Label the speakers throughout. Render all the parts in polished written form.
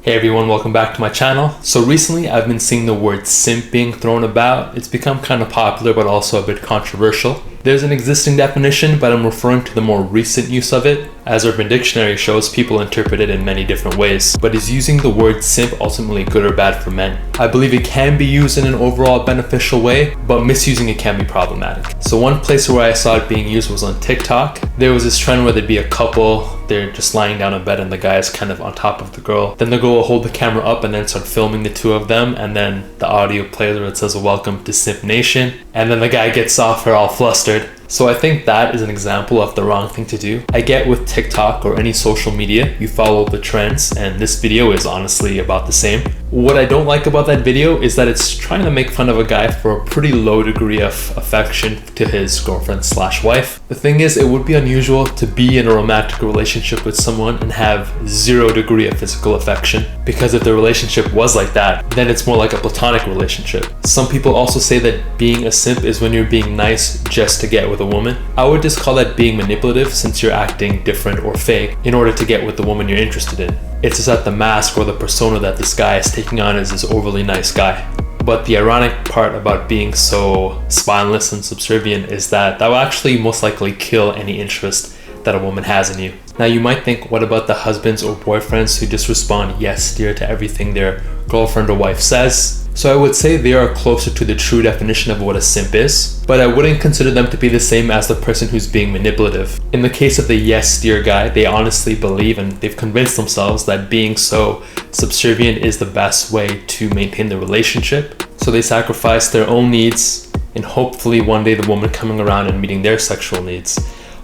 Speaker 1: Hey everyone, welcome back to my channel. So recently I've been seeing the word simp being thrown about. It's become kind of popular but also a bit controversial. There's an existing definition, but I'm referring to the more recent use of it. As Urban Dictionary shows, people interpret it in many different ways. But is using the word simp ultimately good or bad for men? I believe it can be used in an overall beneficial way, but misusing it can be problematic. So one place where I saw it being used was on TikTok. There was this trend where there'd be a couple, they're just lying down in bed and the guy is kind of on top of the girl. Then the girl will hold the camera up and then start filming the two of them, and then the audio plays where it says welcome to Simp Nation, and then the guy gets off her all flustered. So I think that is an example of the wrong thing to do. I get with TikTok or any social media, you follow the trends, and this video is honestly about the same. What I don't like about that video is that it's trying to make fun of a guy for a pretty low degree of affection to his girlfriend slash wife. The thing is, it would be unusual to be in a romantic relationship with someone and have 0 degree of physical affection, because if the relationship was like that, then it's more like a platonic relationship. Some people also say that being a simp is when you're being nice just to get with a woman. I would just call that being manipulative, since you're acting different or fake in order to get with the woman you're interested in. It's just that the mask or the persona that this guy is taking on is this overly nice guy. But the ironic part about being so spineless and subservient is that will actually most likely kill any interest that a woman has in you. Now you might think, what about the husbands or boyfriends who just respond yes dear to everything their girlfriend or wife says? So I would say they are closer to the true definition of what a simp is, but I wouldn't consider them to be the same as the person who's being manipulative. In the case of the yes dear guy, they honestly believe and they've convinced themselves that being so subservient is the best way to maintain the relationship. So they sacrifice their own needs and hopefully one day the woman coming around and meeting their sexual needs.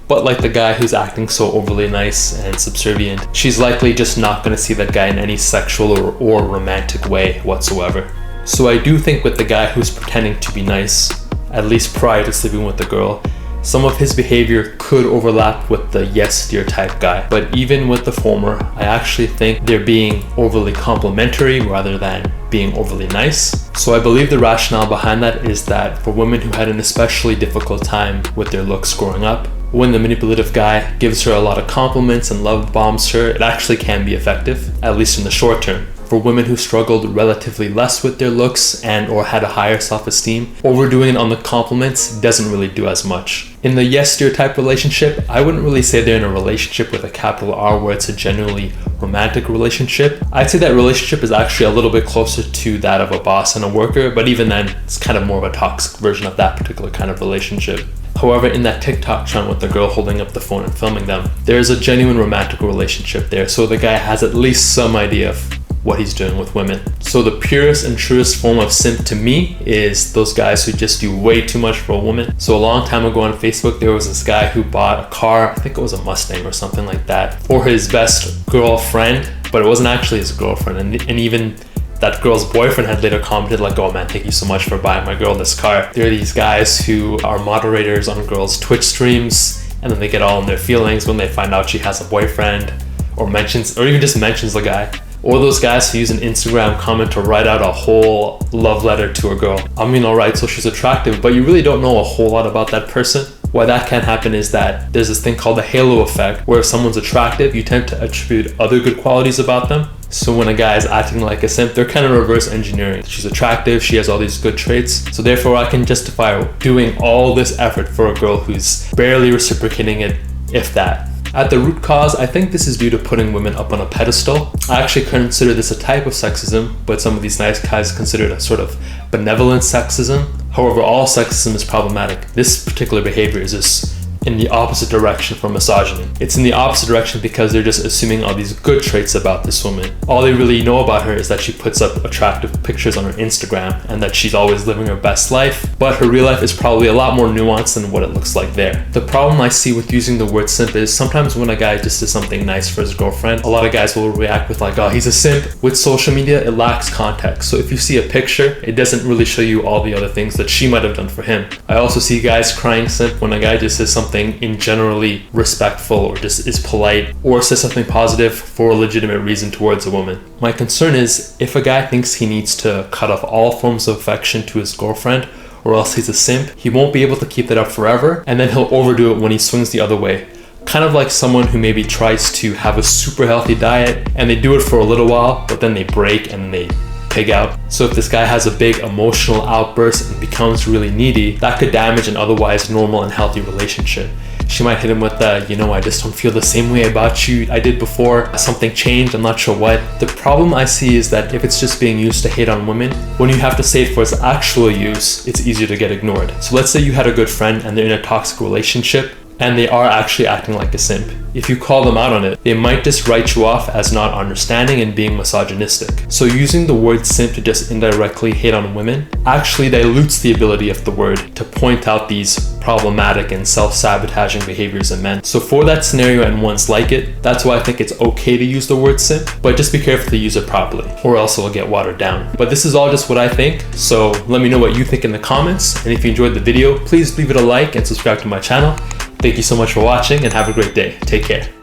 Speaker 1: But like the guy who's acting so overly nice and subservient, she's likely just not going to see that guy in any sexual or romantic way whatsoever. So I do think with the guy who's pretending to be nice, at least prior to sleeping with the girl, some of his behavior could overlap with the yes dear type guy. But even with the former, I actually think they're being overly complimentary rather than being overly nice. So I believe the rationale behind that is that for women who had an especially difficult time with their looks growing up, when the manipulative guy gives her a lot of compliments and love bombs her, it actually can be effective, at least in the short term. For women who struggled relatively less with their looks and or had a higher self-esteem, overdoing it on the compliments doesn't really do as much. In the yes dear type relationship, I wouldn't really say they're in a relationship with a capital R where it's a genuinely romantic relationship. I'd say that relationship is actually a little bit closer to that of a boss and a worker, but even then it's kind of more of a toxic version of that particular kind of relationship. However, in that TikTok trend with the girl holding up the phone and filming them, there is a genuine romantic relationship there, so the guy has at least some idea of what he's doing with women. So the purest and truest form of simp to me is those guys who just do way too much for a woman. So a long time ago on Facebook, there was this guy who bought a car, I think it was a Mustang or something like that, for his best girlfriend, but it wasn't actually his girlfriend. And even that girl's boyfriend had later commented like, oh man, thank you so much for buying my girl this car. There are these guys who are moderators on girls' Twitch streams, and then they get all in their feelings when they find out she has a boyfriend, or even just mentions the guy. Or those guys who use an Instagram comment to write out a whole love letter to a girl. I mean, alright, so she's attractive, but you really don't know a whole lot about that person. Why that can happen is that there's this thing called the halo effect, where if someone's attractive, you tend to attribute other good qualities about them. So when a guy is acting like a simp, they're kind of reverse engineering. She's attractive, she has all these good traits, so therefore I can justify doing all this effort for a girl who's barely reciprocating it, if that. At the root cause, I think this is due to putting women up on a pedestal. I actually consider this a type of sexism, but some of these nice guys consider it a sort of benevolent sexism. However, all sexism is problematic. This particular behavior is just in the opposite direction from misogyny. It's in the opposite direction because they're just assuming all these good traits about this woman. All they really know about her is that she puts up attractive pictures on her Instagram and that she's always living her best life, but her real life is probably a lot more nuanced than what it looks like there. The problem I see with using the word simp is sometimes when a guy just does something nice for his girlfriend, a lot of guys will react with like, oh, he's a simp. With social media, it lacks context. So if you see a picture, it doesn't really show you all the other things that she might have done for him. I also see guys crying simp when a guy just says something in generally respectful or just is polite or says something positive for a legitimate reason towards a woman. My concern is if a guy thinks he needs to cut off all forms of affection to his girlfriend or else he's a simp, he won't be able to keep that up forever, and then he'll overdo it when he swings the other way. kind of like someone who maybe tries to have a super healthy diet and they do it for a little while, but then they break and they pig out. So if this guy has a big emotional outburst and becomes really needy, that could damage an otherwise normal and healthy relationship. She might hit him with the, you know, I just don't feel the same way about you I did before. Something changed, I'm not sure what. The problem I see is that if it's just being used to hate on women, when you have to say it for its actual use, it's easier to get ignored. So let's say you had a good friend and they're in a toxic relationship and they are actually acting like a simp. If you call them out on it, they might just write you off as not understanding and being misogynistic. So using the word simp to just indirectly hate on women actually dilutes the ability of the word to point out these problematic and self-sabotaging behaviors in men. So for that scenario and ones like it, that's why I think it's okay to use the word simp, but just be careful to use it properly or else it'll get watered down. But this is all just what I think, so let me know what you think in the comments, and if you enjoyed the video, please leave it a like and subscribe to my channel. Thank you so much for watching and have a great day. Take care.